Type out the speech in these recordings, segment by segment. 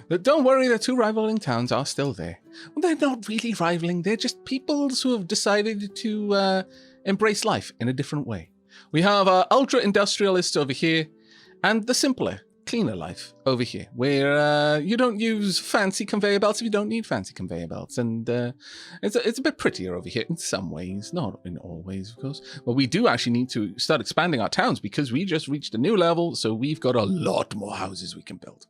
But don't worry, the two rivaling towns are still there. Well, they're not really rivaling, they're just peoples who have decided to embrace life in a different way. We have our ultra-industrialists over here, and the simpler, cleaner life over here, where you don't use fancy conveyor belts if you don't need fancy conveyor belts. And it's a bit prettier over here in some ways, not in all ways, of course. But we do actually need to start expanding our towns because we just reached a new level, so we've got a lot more houses we can build.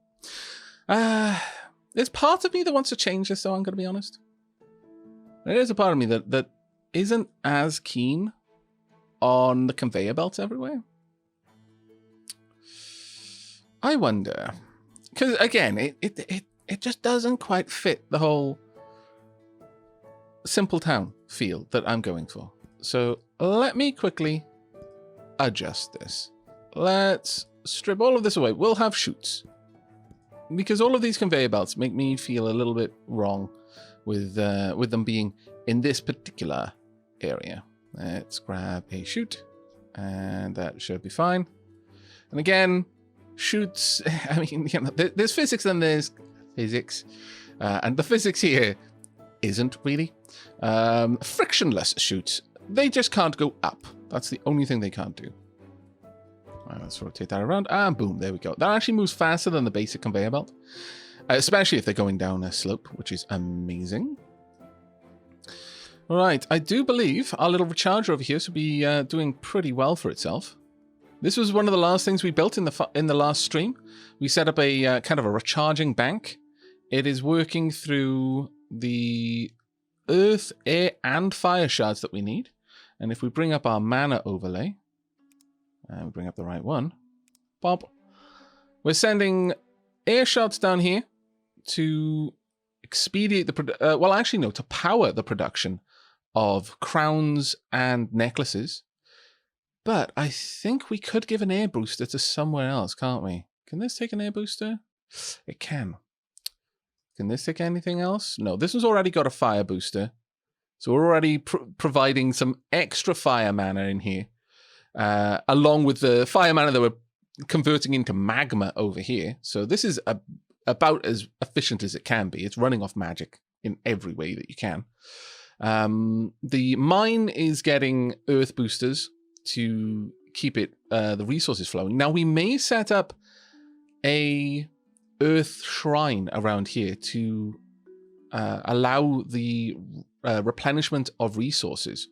There's part of me that wants to change this, though, I'm going to be honest. There is a part of me that isn't as keen on the conveyor belts everywhere. I wonder, because again, it just doesn't quite fit the whole simple town feel that I'm going for. So let me quickly adjust this. Let's strip all of this away. We'll have chutes, because all of these conveyor belts make me feel a little bit wrong with them being in this particular area. Let's grab a chute, and that should be fine. And again, chutes, I mean, you know, there's physics and there's physics. And the physics here isn't really. Frictionless chutes, they just can't go up. That's the only thing they can't do. All right, let's rotate that around, and boom, there we go. That actually moves faster than the basic conveyor belt, especially if they're going down a slope, which is amazing. All right, I do believe our little recharger over here should be doing pretty well for itself. This was one of the last things we built in the last stream. We set up a kind of a recharging bank. It is working through the earth, air, and fire shards that we need. And if we bring up our mana overlay, and we bring up the right one, pop, we're sending air shards down here to expedite the well, actually no, to power the production of crowns and necklaces. But I think we could give an air booster to somewhere else, can't we? Can this take an air booster? It can. Can this take anything else? No, this one's already got a fire booster. So we're already providing some extra fire mana in here. Along with the fire mana that we're converting into magma over here. So this is about as efficient as it can be. It's running off magic in every way that you can. The mine is getting earth boosters to keep it the resources flowing. Now we may set up a earth shrine around here to allow the replenishment of resources.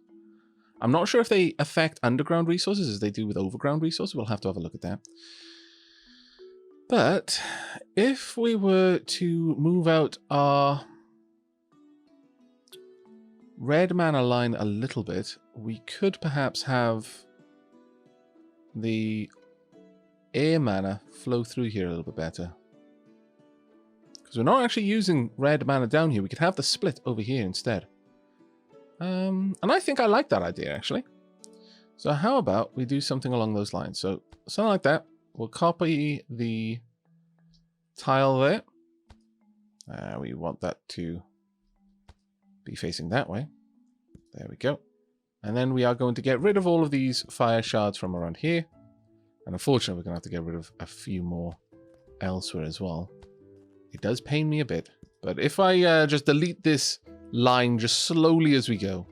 I'm not sure if they affect underground resources as they do with overground resources. We'll have to have a look at that. But if we were to move out our red mana line a little bit, we could perhaps have the air mana flow through here a little bit better. Because we're not actually using red mana down here. We could have the split over here instead. And I think I like that idea, actually. So how about we do something along those lines? So something like that. We'll copy the tile there. We want that to be facing that way. There we go. And then we are going to get rid of all of these fire shards from around here. And unfortunately, we're going to have to get rid of a few more elsewhere as well. It does pain me a bit. But if I just delete this line just slowly as we go.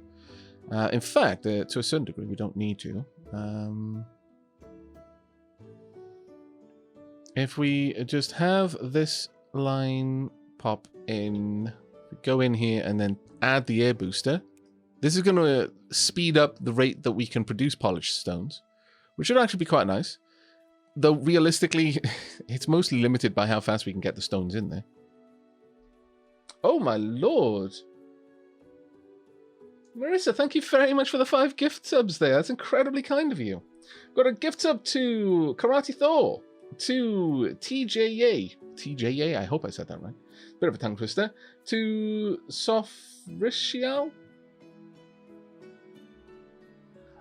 In fact, to a certain degree, we don't need to. If we just have this line pop in, go in here and then add the air booster, this is going to speed up the rate that we can produce polished stones, which should actually be quite nice. Though realistically, it's mostly limited by how fast we can get the stones in there. Oh my lord. Marissa, thank you very much for the 5 gift subs there. That's incredibly kind of you. Got a gift sub to Karate Thor, to TJA, I hope I said that right. Bit of a tongue twister. To Sofrishial?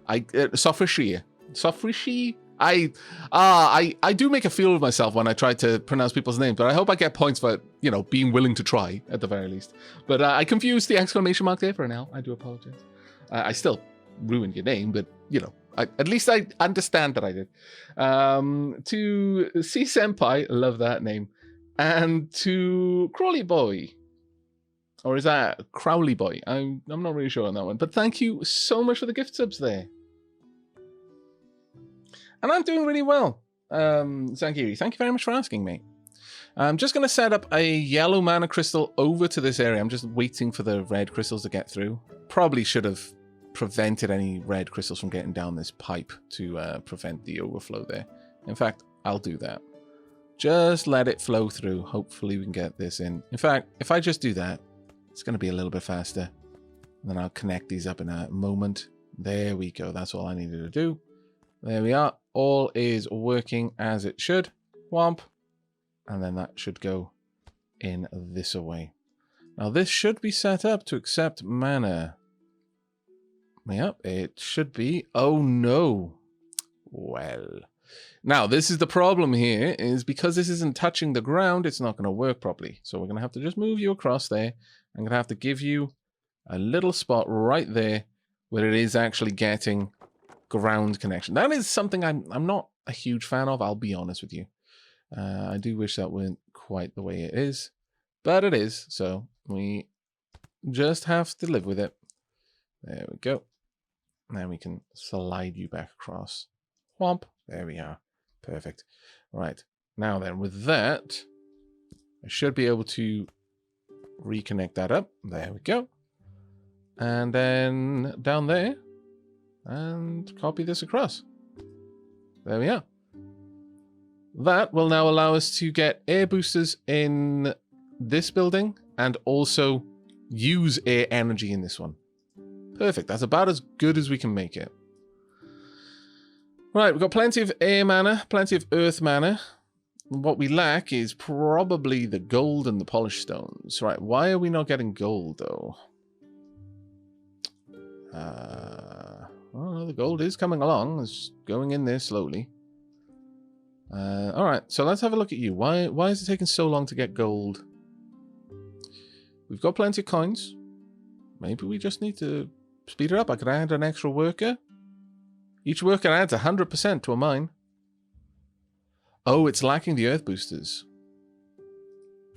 Sofrishi? I do make a fool of myself when I try to pronounce people's names, but I hope I get points for, you know, being willing to try at the very least. But I confused the exclamation mark there for an L. I do apologize. I still ruined your name, but you know, at least I understand that I did. To C Senpai, love that name. And to Crawley Boy. Or is that Crowley Boy? I'm not really sure on that one. But thank you so much for the gift subs there. And I'm doing really well. Zangiri, thank you very much for asking me. I'm just going to set up a yellow mana crystal over to this area. I'm just waiting for the red crystals to get through. Probably should have prevented any red crystals from getting down this pipe to prevent the overflow there. In fact, I'll do that. Just let it flow through. Hopefully we can get this in. In fact, if I just do that, it's going to be a little bit faster. And then I'll connect these up in a moment. There we go. That's all I needed to do. There we are. All is working as it should. Whomp. And then that should go in this away. Now this should be set up to accept mana. Yep, it should be. Oh no. Well. Now this is the problem here, is because this isn't touching the ground, it's not going to work properly. So we're going to have to just move you across there. I'm going to have to give you a little spot right there where it is actually getting ground connection. That is something I'm not a huge fan of, I'll be honest with you. I do wish that weren't quite the way it is, but it is, so we just have to live with it. There we go. Now we can slide you back across. Whomp. There we are. Perfect. Right. Now then, with that, I should be able to reconnect that up. There we go. And then down there, and copy this across. There we are. That will now allow us to get air boosters in this building and also use air energy in this one. Perfect. That's about as good as we can make it. Right, we've got plenty of air mana, plenty of earth mana. What we lack is probably the gold and the polished stones. Right, why are we not getting gold, though? Well, the gold is coming along. It's going in there slowly. All right, so let's have a look at you. Why is it taking so long to get gold? We've got plenty of coins. Maybe we just need to speed it up. I could add an extra worker. Each worker adds 100% to a mine. Oh, it's lacking the earth boosters.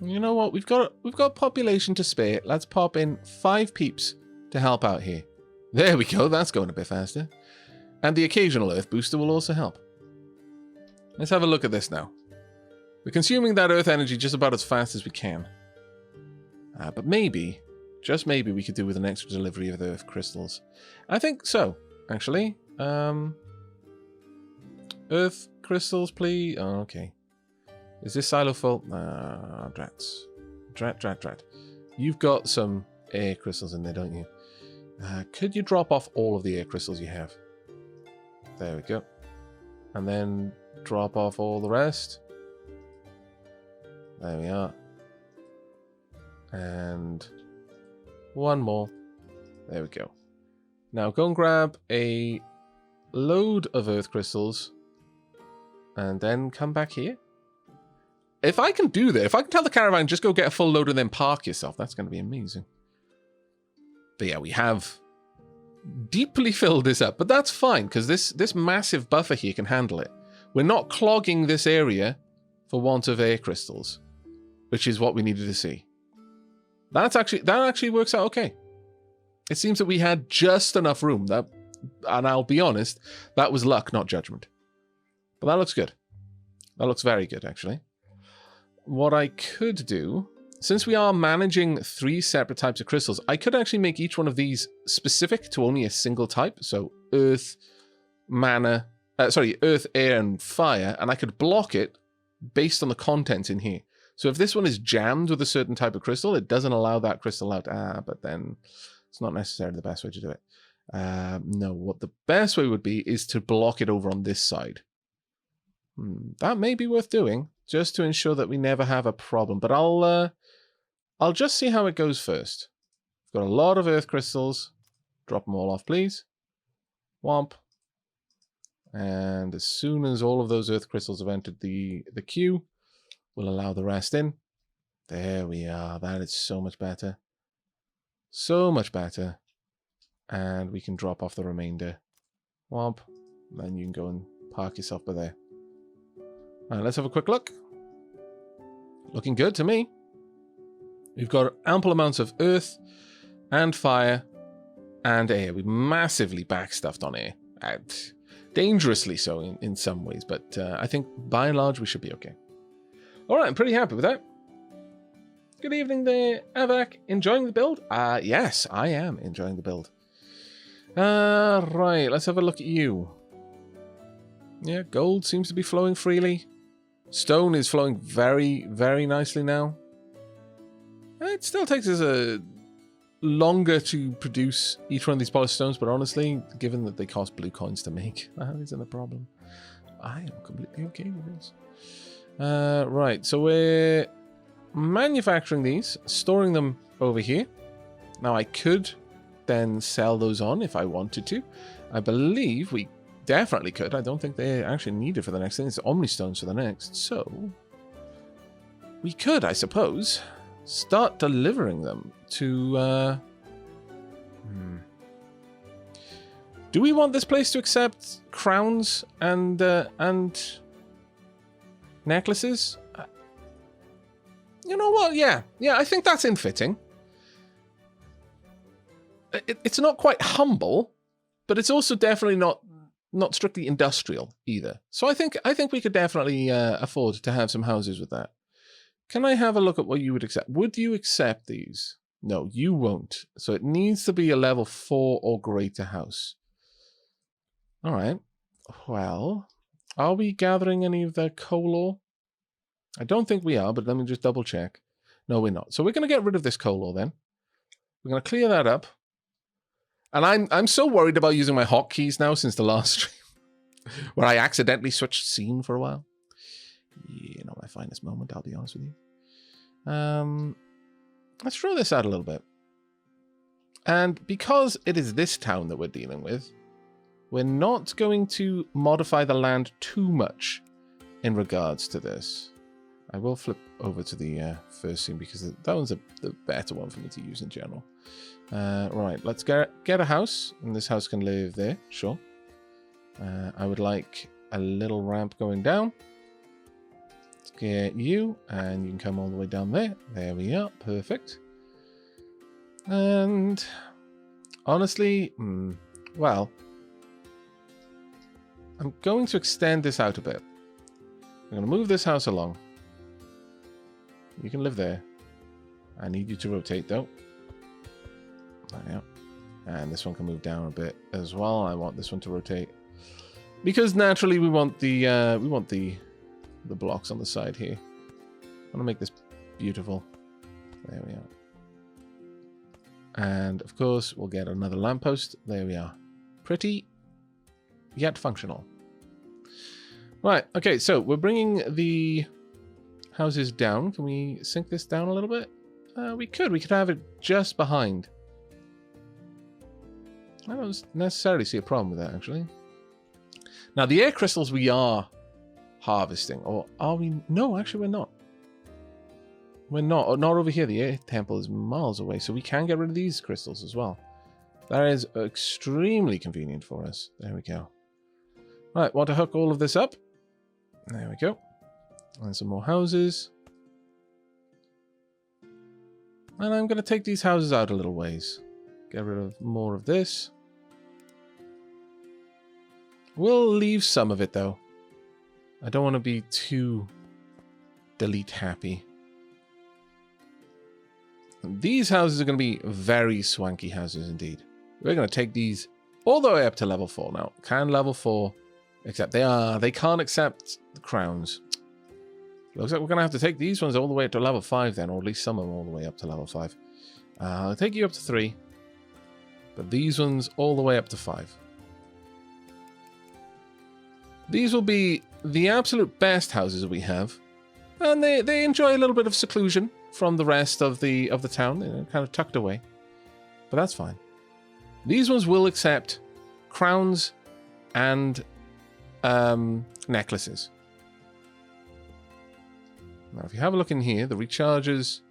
You know what? We've got population to spare. Let's pop in 5 peeps to help out here. There we go. That's going a bit faster. And the occasional earth booster will also help. Let's have a look at this now. We're consuming that earth energy just about as fast as we can. But maybe, just maybe, we could do with an extra delivery of the earth crystals. I think so, actually. Earth crystals, please. Oh, okay. Is this silo full? Drats. Drat. You've got some air crystals in there, don't you? Could you drop off all of the air crystals you have? There we go. And then drop off all the rest. There we are. And one more. There we go. Now go and grab a load of earth crystals and then come back here. If I can do that, if I can tell the caravan just go get a full load and then park yourself, that's going to be amazing. But yeah, we have deeply filled this up, but that's fine because this massive buffer here can handle it. We're not clogging this area for want of air crystals, which is what we needed to see. That actually works out okay. It seems that we had just enough room. And I'll be honest, that was luck, not judgment. But that looks good. That looks very good, actually. What I could do, since we are managing 3 separate types of crystals, I could actually make each one of these specific to only a single type. So earth, mana, earth, air, and fire. And I could block it based on the content in here. So if this one is jammed with a certain type of crystal, it doesn't allow that crystal out. But then it's not necessarily the best way to do it. No, what the best way would be is to block it over on this side. That may be worth doing, just to ensure that we never have a problem. But I'll just see how it goes first. Got a lot of earth crystals. Drop them all off, please. Womp. And as soon as all of those earth crystals have entered the queue, we'll allow the rest in. There we are. That is so much better. So much better. And we can drop off the remainder. Womp. Then you can go and park yourself by there. Alright, let's have a quick look. Looking good to me. We've got ample amounts of earth and fire and air. We've massively backstuffed on air. Dangerously so in some ways, but I think by and large we should be okay. All right, I'm pretty happy with that. Good evening there, Aavak. Enjoying the build? Yes, I am enjoying the build. Right, let's have a look at you. Yeah, gold seems to be flowing freely. Stone is flowing very, very nicely now. It still takes us a longer to produce each one of these polished stones, but honestly, given that they cost blue coins to make, that isn't a problem. I am completely okay with this. Right, so we're manufacturing these, storing them over here. Now I could then sell those on if I wanted to. I believe we definitely could. I don't think they're actually needed for the next thing. It's Omni Stones for the next. So we could, I suppose, start delivering them to... Do we want this place to accept crowns and necklaces? You know what? Yeah, I think that's in-fitting. It's not quite humble, but it's also definitely not strictly industrial either. So I think we could definitely afford to have some houses with that. Can I have a look at what you would accept? Would you accept these? No, you won't. So it needs to be a level 4 or greater house. All right. Well, are we gathering any of the coal ore? I don't think we are, but let me just double check. No, we're not. So we're going to get rid of this coal ore then. We're going to clear that up. And I'm so worried about using my hotkeys now since the last stream, where I accidentally switched scene for a while. Yeah, not my finest moment, I'll be honest with you. Let's draw this out a little bit. And because it is this town that we're dealing with, we're not going to modify the land too much in regards to this. I will flip over to the first scene because that one's the better one for me to use in general. Right, let's get a house, and this house can live there, sure. I would like a little ramp going down. Let's get you, and you can come all the way down there. There we are, perfect. And honestly, well, I'm going to extend this out a bit. I'm going to move this house along. You can live there. I need you to rotate though. Yeah. And this one can move down a bit as well. I want this one to rotate because naturally we want the blocks on the side here. I want to make this beautiful. There we are. And of course we'll get another lamppost. There we are. Pretty yet functional. Right. Okay. So we're bringing the houses down. Can we sink this down a little bit? We could. We could have it just behind. I don't necessarily see a problem with that, actually. Now, the air crystals we are harvesting, or are we? No, actually, we're not. We're not. Not over here. The air temple is miles away, so we can get rid of these crystals as well. That is extremely convenient for us. There we go. Right, want to hook all of this up. There we go. And some more houses. And I'm going to take these houses out a little ways. Get rid of more of this. We'll leave some of it, though. I don't want to be too delete happy. And these houses are going to be very swanky houses indeed. We're going to take these all the way up to level 4 now. Can level 4 accept? They can't accept the crowns. Looks like we're going to have to take these ones all the way up to level 5 then, or at least some of them all the way up to level 5. I'll take you up to 3. But these ones all the way up to 5. These will be the absolute best houses that we have. And they enjoy a little bit of seclusion from the rest of the town. They're kind of tucked away. But that's fine. These ones will accept crowns and necklaces. Now, if you have a look in here, the recharges...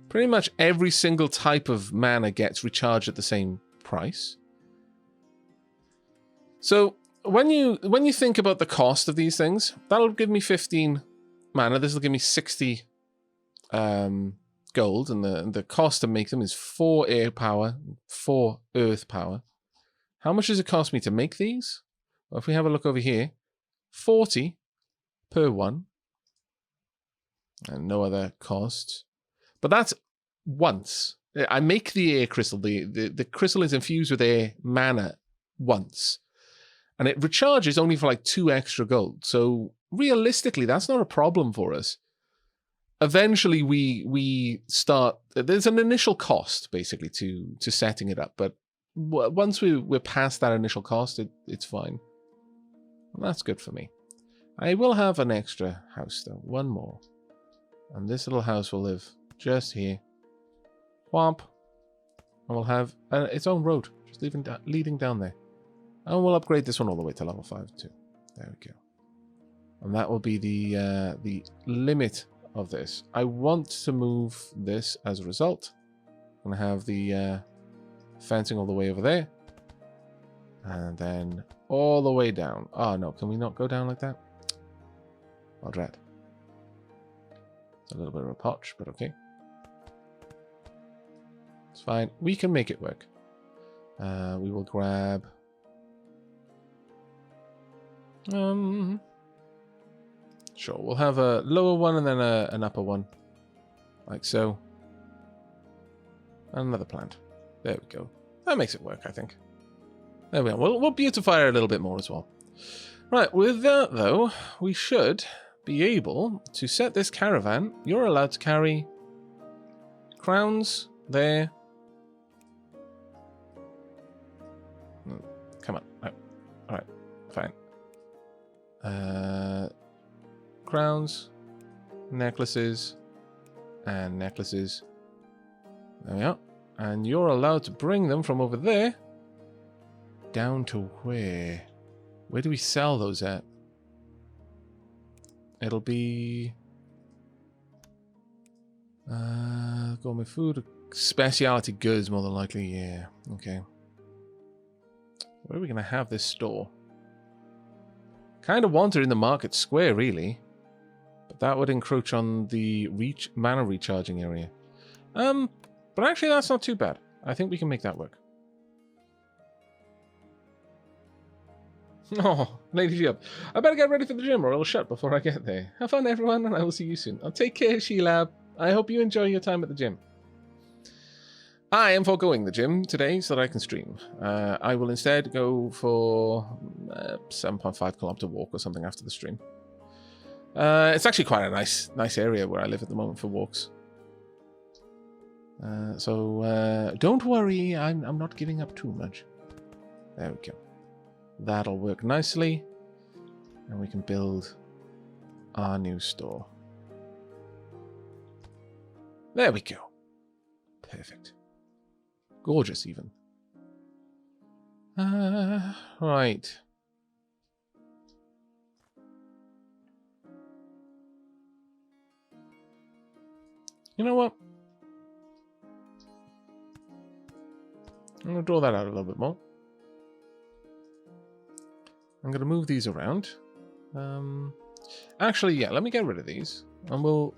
Pretty much every single type of mana gets recharged at the same price. So when you think about the cost of these things, that'll give me 15 mana. This will give me 60 gold, and the cost to make them is 4 air power, 4 earth power. How much does it cost me to make these? Well, if we have a look over here, 40 per one, and no other costs. But that's once. I make the air crystal. The crystal is infused with air mana once. And it recharges only for like 2 extra gold. So realistically, that's not a problem for us. Eventually, we start... There's an initial cost, basically, to setting it up. But once we're past that initial cost, it's fine. And that's good for me. I will have an extra house, though. One more. And this little house will live just here. Whomp. And we'll have its own road, just leading down there. And we'll upgrade this one all the way to level 5 too. There we go. And that will be the limit of this. I want to move this as a result. I'm going to have the fencing all the way over there. And then all the way down. Oh no, can we not go down like that? Oh, dread. It's a little bit of a potch, but okay. It's fine. We can make it work. We will grab... Sure, we'll have a lower one and then an upper one. Like so. And another plant. There we go. That makes it work, I think. There we are. We'll beautify it a little bit more as well. Right, with that, though, we should be able to set this caravan. You're allowed to carry crowns there. Come on. Oh. All right, fine. Crowns, necklaces, and necklaces. There we are. And you're allowed to bring them from over there down to where? Where do we sell those at? It'll be... gourmet food, specialty goods more than likely, yeah. Okay. Where are we going to have this store? Kind of want it in the market square, really. But that would encroach on the mana recharging area. But actually that's not too bad. I think we can make that work. Oh, Lady Sheep. I better get ready for the gym or it'll shut before I get there. Have fun, everyone, and I will see you soon. I'll take care, Sheelab. I hope you enjoy your time at the gym. I am foregoing the gym today so that I can stream. I will instead go for a 7.5 kilometer walk or something after the stream. It's actually quite a nice area where I live at the moment for walks. So don't worry, I'm not giving up too much. There we go. That'll work nicely. And we can build our new store. There we go. Perfect. Gorgeous, even. Right. You know what? I'm going to draw that out a little bit more. I'm going to move these around. Actually, yeah, let me get rid of these. And we'll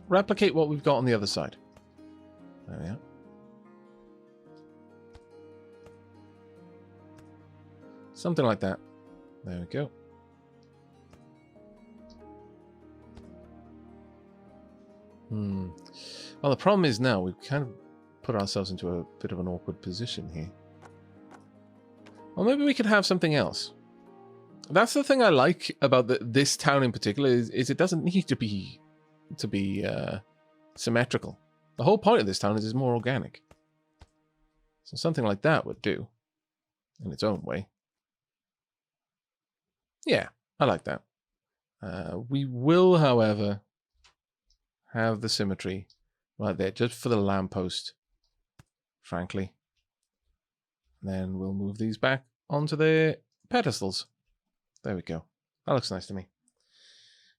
replicate what we've got on the other side. There we are. Something like that. There we go. Well, the problem is now we've kind of put ourselves into a bit of an awkward position here. Well, maybe we could have something else. That's the thing I like about this town in particular is it doesn't need to be symmetrical. The whole point of this town is it's more organic. So something like that would do in its own way. Yeah, I like that. We will, however, have the symmetry right there, just for the lamppost, frankly. Then we'll move these back onto their pedestals. There we go. That looks nice to me.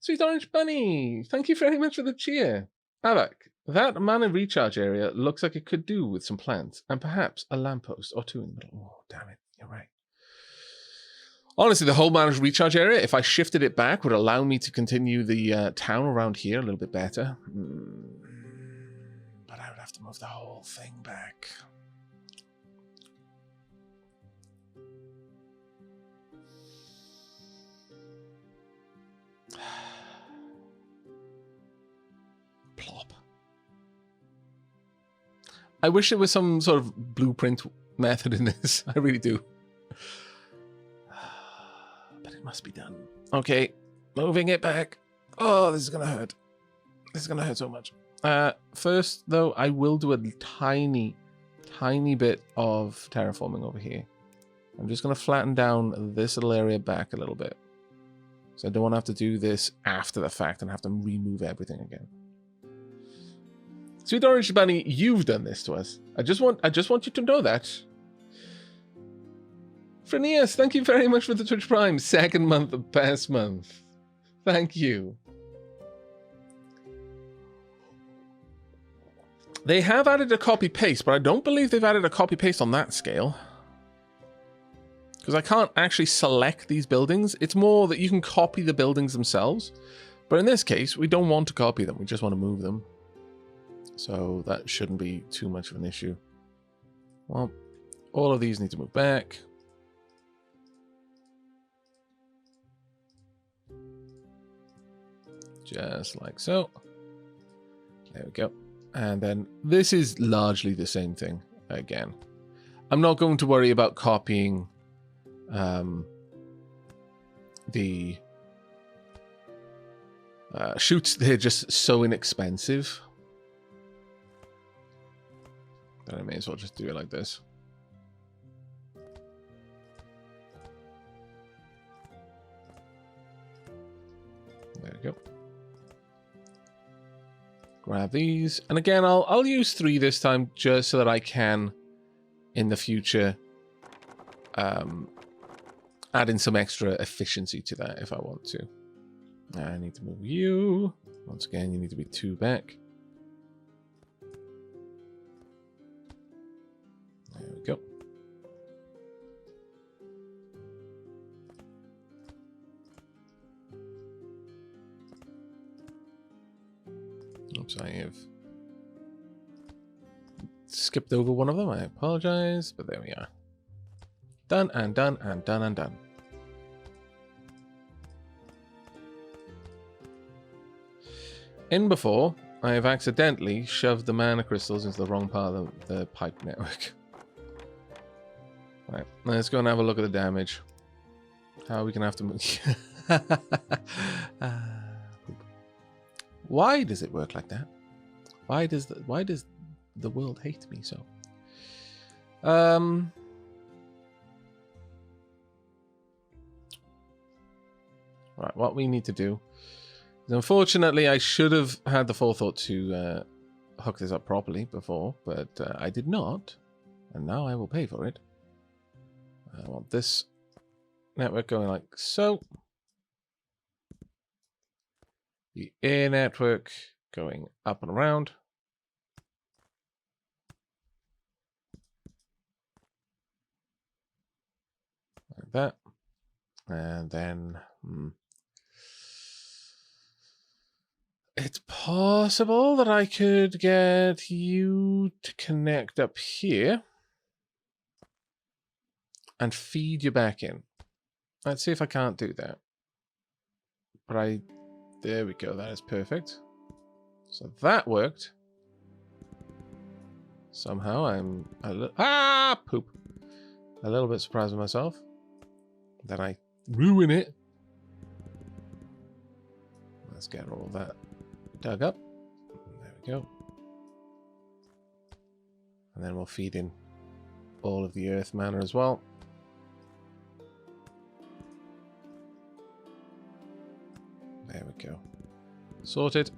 Sweet Orange Bunny, thank you very much for the cheer. Aavak, that mana recharge area looks like it could do with some plants, and perhaps a lamppost or two in the middle. Oh, damn it, you're right. Honestly, the whole mana recharge area, if I shifted it back, would allow me to continue the town around here a little bit better. I would have to move the whole thing back. Plop. I wish there was some sort of blueprint method in this. I really do. But it must be done. Okay, moving it back. Oh, this is going to hurt. This is going to hurt so much. First, though, I will do a tiny bit of terraforming over here. I'm just going to flatten down this little area back a little bit. So I don't want to have to do this after the fact and have to remove everything again. Sweet Orange Bunny, you've done this to us. I just want you to know that. Frenius, thank you very much for the Twitch Prime. Second month of past month. Thank you. They have added a copy-paste, but I don't believe they've added a copy-paste on that scale. Because I can't actually select these buildings. It's more that you can copy the buildings themselves. But in this case, we don't want to copy them. We just want to move them. So that shouldn't be too much of an issue. Well, all of these need to move back. Just like so. There we go. And then this is largely the same thing again. I'm not going to worry about copying the chutes. They're just so inexpensive that I may as well just do it like this. There we go. Grab these. And again, I'll use 3 this time just so that I can, in the future, add in some extra efficiency to that if I want to. I need to move you. Once again, you need to be 2 back. There we go. Oops, I have skipped over one of them. I apologize, but there we are. Done and done and done and done. In before, I have accidentally shoved the mana crystals into the wrong part of the pipe network. Right, let's go and have a look at the damage. How are we gonna have to move? Why does it work like that? Why does the world hate me so? Right, what we need to do is, unfortunately, I should have had the forethought to hook this up properly before, but I did not, and now I will pay for it. I want this network going like so. The air network going up and around. Like that. And then it's possible that I could get you to connect up here and feed you back in. Let's see if I can't do that. But there we go, that is perfect. So that worked. Somehow I'm poop. A little bit surprised with myself. Then I ruin it. Let's get all of that dug up. There we go. And then we'll feed in all of the earth mana as well. There we go. Sorted.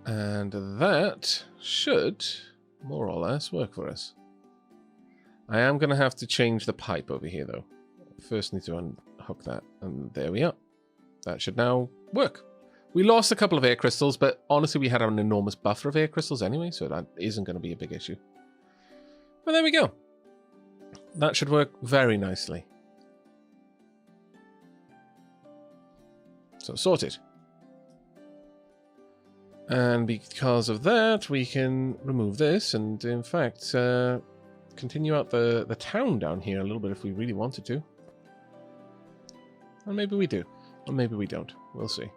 And that should more or less work for us. I am going to have to change the pipe over here though. First need to unhook that, and there we are. That should now work. We lost a couple of air crystals, but honestly we had an enormous buffer of air crystals anyway, so that isn't going to be a big issue. But there we go. That should work very nicely. So sorted. And because of that, we can remove this and, in fact, continue out the town down here a little bit if we really wanted to. Or maybe we do. Or maybe we don't. We'll see.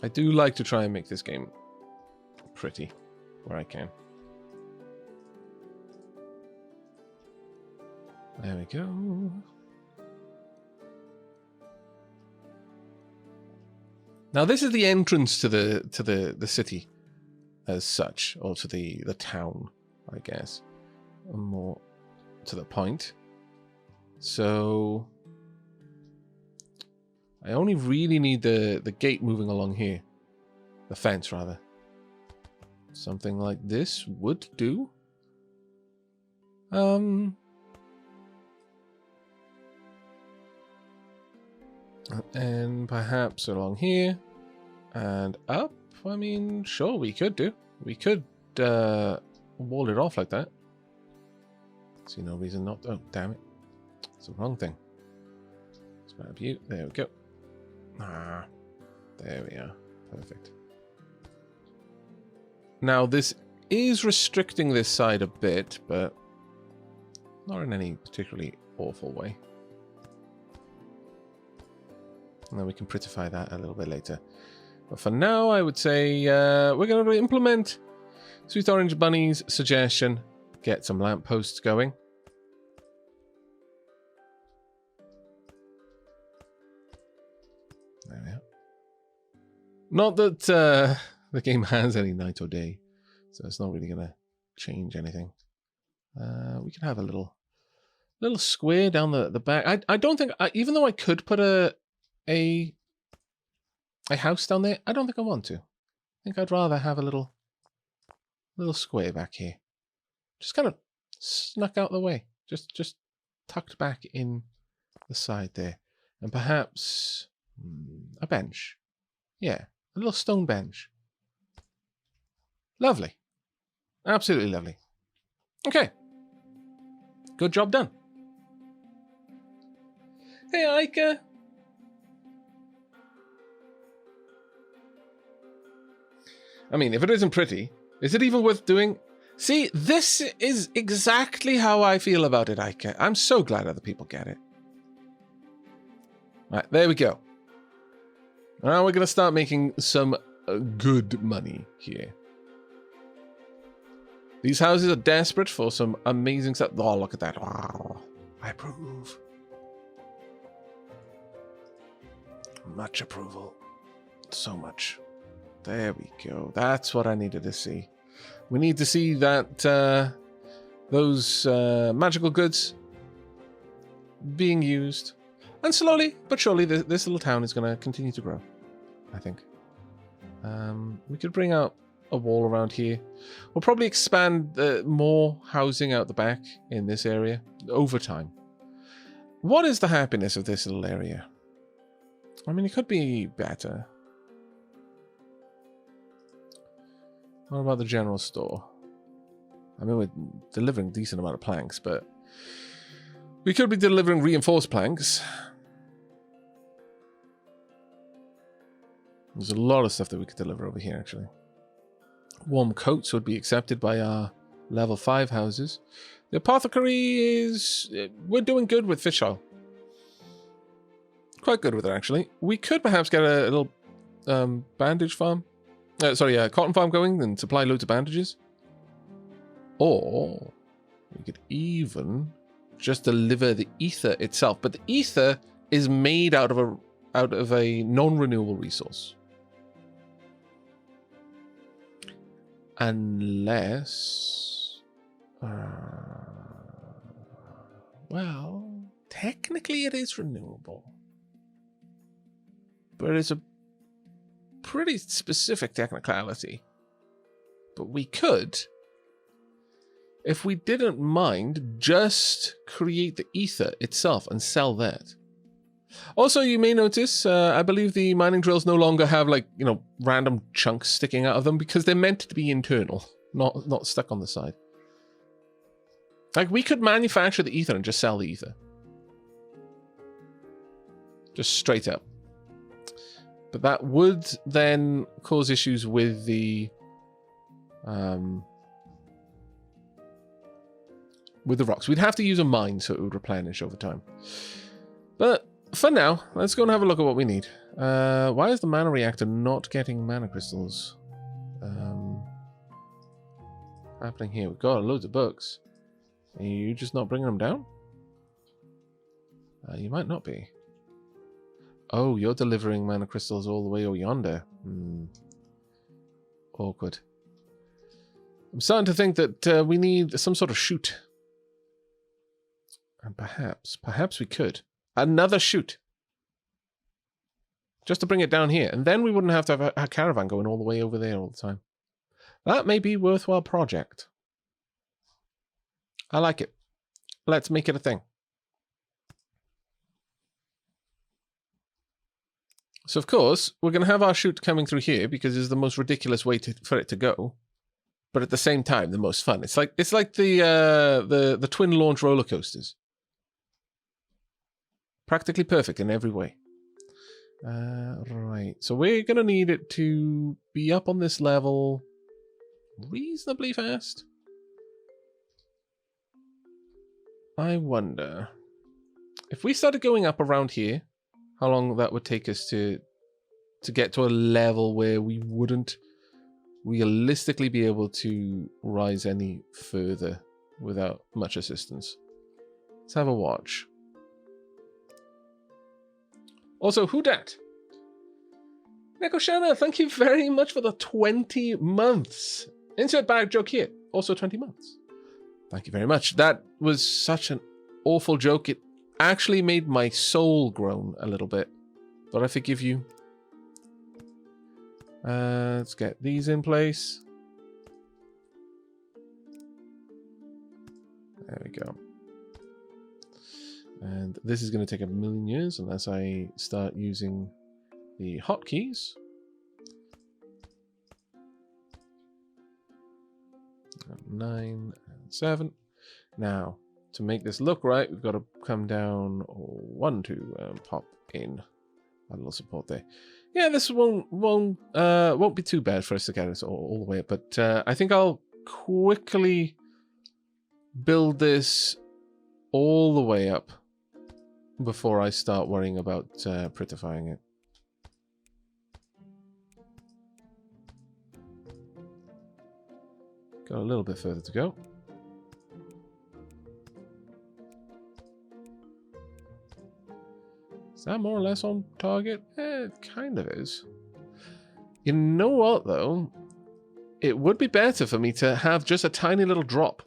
I do like to try and make this game pretty where I can. There we go. Now this is the entrance to the city as such, or to the town, I guess. More to the point. So I only really need the gate moving along here. The fence, rather. Something like this would do. And perhaps along here and up. I mean, sure, we could do. We could wall it off like that. See no reason not. Oh, damn it. It's the wrong thing. Let's grab you. There we go. Ah, there we are. Perfect. Now, this is restricting this side a bit, but not in any particularly awful way. And then we can prettify that a little bit later. But for now, I would say we're going to implement Sweet Orange Bunny's suggestion. Get some lampposts going. There we are. Not that the game has any night or day, so it's not really going to change anything. We can have a little square down the back. I don't think, even though I could put a house down there, I don't think I want to. I think I'd rather have a little square back here. Just kind of snuck out the way. Just tucked back in the side there. And perhaps a bench. Yeah, a little stone bench. Lovely. Absolutely lovely. Okay. Good job done. Hey, Ika. I mean, if it isn't pretty, is it even worth doing? See, this is exactly how I feel about it, Ika. I'm so glad other people get it. Right, there we go. Now we're going to start making some good money here. These houses are desperate for some amazing stuff. Oh, look at that. Oh, I approve. Much approval. So much. There we go. That's what I needed to see. We need to see that those magical goods being used. And slowly but surely this little town is going to continue to grow, I think. We could bring out a wall around here. We'll probably expand more housing out the back in this area over time. What is the happiness of this little area? I mean, it could be better. What about the general store? I mean, we're delivering a decent amount of planks, but we could be delivering reinforced planks. There's a lot of stuff that we could deliver over here, actually. Warm coats would be accepted by our level 5 houses. The apothecary is... we're doing good with fish oil. Quite good with it, actually. We could perhaps get a little bandage farm. Cotton farm going and supply loads of bandages. Or we could even just deliver the ether itself. But the ether is made out of a non-renewable resource. Unless... well, technically it is renewable. But it's a pretty specific technicality. But we could, if we didn't mind, just create the ether itself and sell that. Also, you may notice, I believe the mining drills no longer have, like, you know, random chunks sticking out of them because they're meant to be internal, not stuck on the side. Like, we could manufacture the ether and just sell the ether. Just straight up. But that would then cause issues with the rocks. We'd have to use a mine so it would replenish over time. But for now, let's go and have a look at what we need. Why is the mana reactor not getting mana crystals? Happening here. We've got loads of books. Are you just not bringing them down? You might not be. Oh, you're delivering mana crystals all the way over yonder. Awkward. I'm starting to think that we need some sort of chute. And perhaps we could. Another chute. Just to bring it down here. And then we wouldn't have to have a caravan going all the way over there all the time. That may be a worthwhile project. I like it. Let's make it a thing. So, of course, we're going to have our chute coming through here because it's the most ridiculous way for it to go. But at the same time, the most fun. It's like the twin launch roller coasters. Practically perfect in every way. Right. So we're going to need it to be up on this level reasonably fast. I wonder if we started going up around here, how long that would take us to get to a level where we wouldn't realistically be able to rise any further without much assistance. Let's have a watch. Also, who dat? Nekoshana, thank you very much for the 20 months. Insert bag joke here. Also 20 months. Thank you very much. That was such an awful joke. It actually made my soul groan a little bit. But I forgive you. Let's get these in place. There we go. And this is going to take a million years unless I start using the hotkeys. 9 and 7. Now, to make this look right, we've got to come down 1, 2, and pop in a little support there. Yeah, this won't be too bad for us to get us all the way up, but I think I'll quickly build this all the way up before I start worrying about prettifying it. Got a little bit further to go. Is that more or less on target? It kind of is. You know what, though? It would be better for me to have just a tiny little drop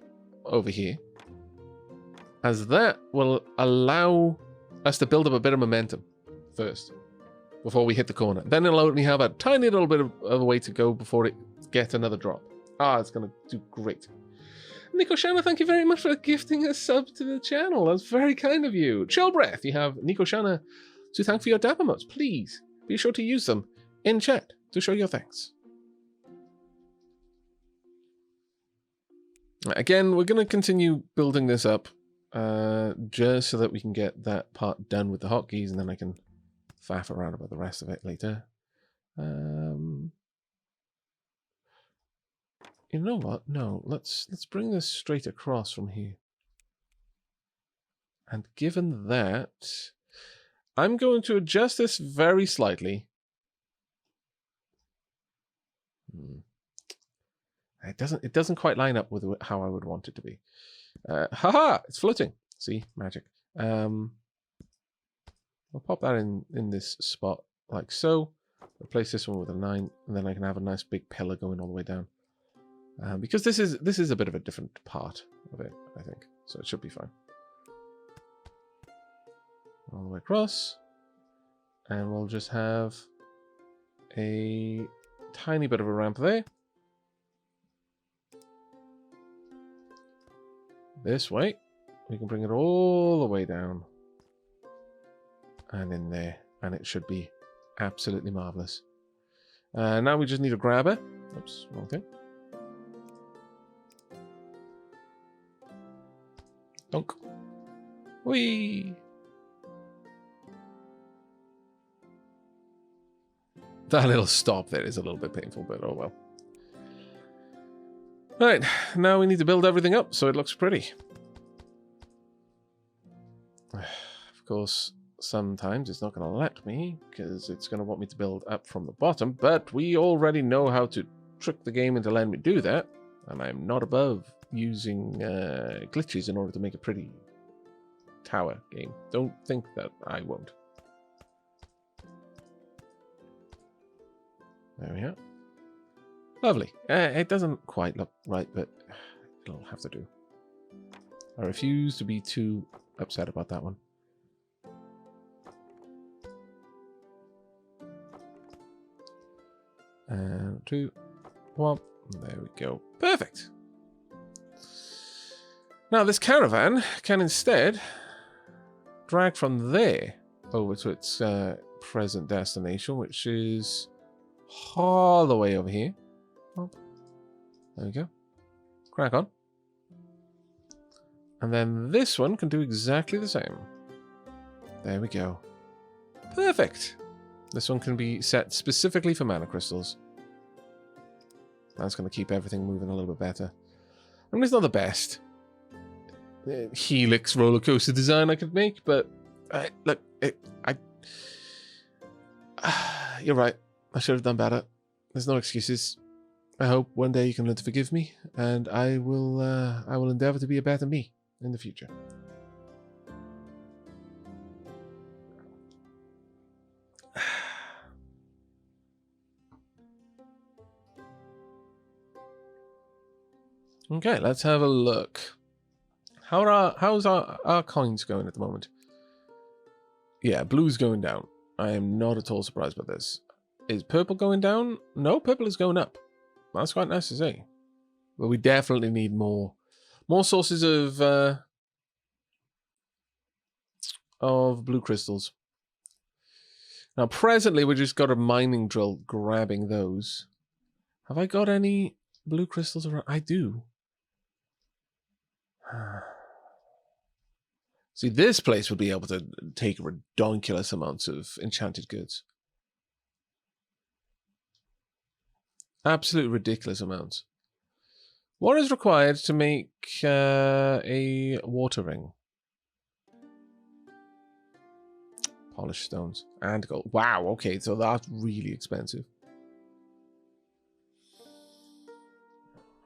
over here, as that will allow us to build up a bit of momentum first before we hit the corner. Then it'll only have a tiny little bit of a way to go before it gets another drop. It's going to do great. Nico Shanna, thank you very much for gifting a sub to the channel. That's very kind of you. Chill Breath, you have Nico Shanna to thank for your dab emotes. Please be sure to use them in chat to show your thanks. Again, we're going to continue building this up just so that we can get that part done with the hotkeys, and then I can faff around about the rest of it later. You know what? No, let's bring this straight across from here. And given that, I'm going to adjust this very slightly. It doesn't quite line up with how I would want it to be. Haha! It's floating. See? Magic. I'll pop that in this spot like so. Replace this one with a 9, and then I can have a nice big pillar going all the way down. Because this is a bit of a different part of it, I think. So it should be fine. All the way across. And we'll just have a tiny bit of a ramp there. This way. We can bring it all the way down. And in there. And it should be absolutely marvelous. Now we just need a grabber. Oops, wrong thing. Donk. Whee! That little stop there is a little bit painful, but oh well. Right, now we need to build everything up so it looks pretty. Of course, sometimes it's not going to let me, because it's going to want me to build up from the bottom, but we already know how to trick the game into letting me do that, and I'm not above using glitches in order to make a pretty tower game. Don't think that I won't. There we are. Lovely. It doesn't quite look right, but it'll have to do. I refuse to be too upset about that one. And 2, 1. There we go. Perfect. Now this caravan can instead drag from there over to its present destination, which is all the way over here. Oh, there we go. Crack on. And then this one can do exactly the same. There we go. Perfect. This one can be set specifically for mana crystals. That's going to keep everything moving a little bit better. I mean, it's not the best Helix roller coaster design I could make, but look, you're right. I should have done better. There's no excuses. I hope one day you can learn to forgive me, and I will endeavor to be a better me in the future. Okay, let's have a look. How's our coins going at the moment? Yeah, blue's going down. I am not at all surprised by this. Is purple going down? No, purple is going up. That's quite nice to see. But we definitely need more sources of blue crystals. Now, presently, we just got a mining drill grabbing those. Have I got any blue crystals around? I do. See, this place would be able to take ridiculous amounts of enchanted goods. Absolute ridiculous amounts. What is required to make a water ring? Polished stones and gold. Wow, okay, so that's really expensive.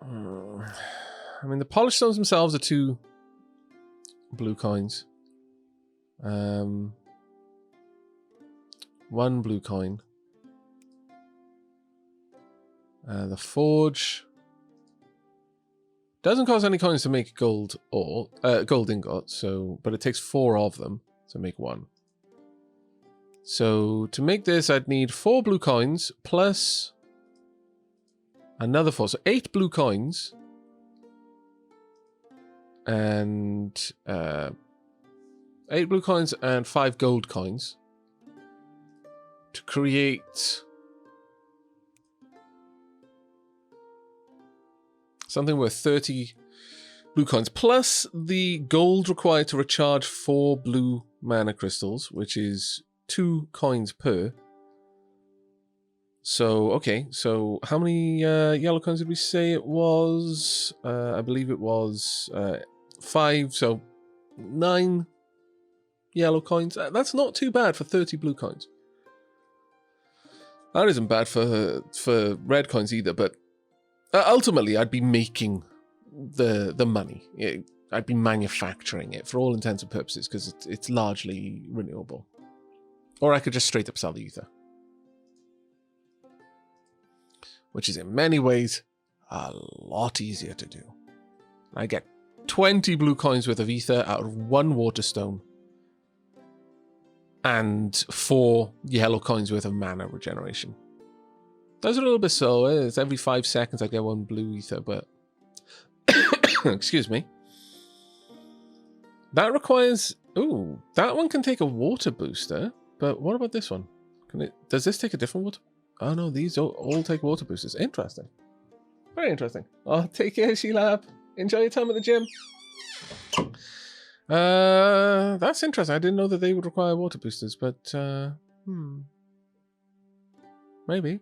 I mean, the polished stones themselves are 2 blue coins. 1 blue coin. The forge doesn't cost any coins to make gold or gold ingot, so but it takes 4 of them to make 1. So to make this, I'd need 4 blue coins plus another 4, so 8 blue coins and 8 blue coins and 5 gold coins to create something worth 30 blue coins, plus the gold required to recharge 4 blue mana crystals, which is 2 coins per. So, okay, so how many yellow coins did we say it was? I believe it was 5, so 9 yellow coins. That's not too bad for 30 blue coins. That isn't bad for red coins either, but ultimately, I'd be making the money. I'd be manufacturing it for all intents and purposes because it's largely renewable. Or I could just straight up sell the ether. Which is in many ways a lot easier to do. I get 20 blue coins worth of ether out of 1 water stone. And 4 yellow coins worth of mana regeneration. Those are a little bit slower. It's every 5 seconds I get 1 blue ether, but excuse me. That requires... Ooh, that one can take a water booster, but what about this one? Does this take a different water? Oh no, these all take water boosters. Interesting. Very interesting. Oh, take care, Sheila. Enjoy your time at the gym. That's interesting. I didn't know that they would require water boosters, but maybe.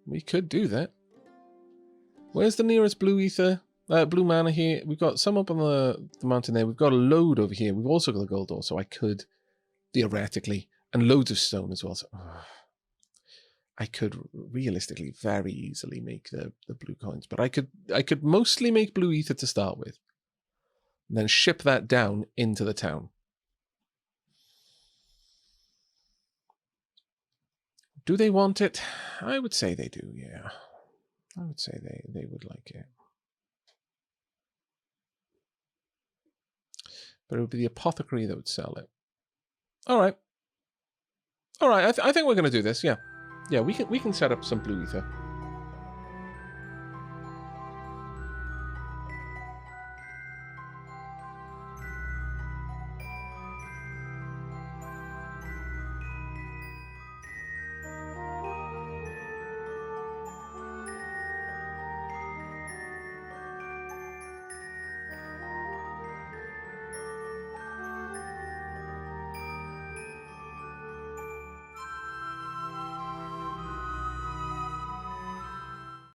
We could do that. Where's the nearest blue ether? Blue mana here. We've got some up on the mountain there. We've got a load over here. We've also got a gold ore, so I could, theoretically, and loads of stone as well. So, I could realistically very easily make the blue coins, but I could mostly make blue ether to start with, and then ship that down into the town. Do they want it? I would say they do, yeah. I would say they would like it. But it would be the apothecary that would sell it. All right. All right, I think we're going to do this, yeah. Yeah, we can set up some blue ether.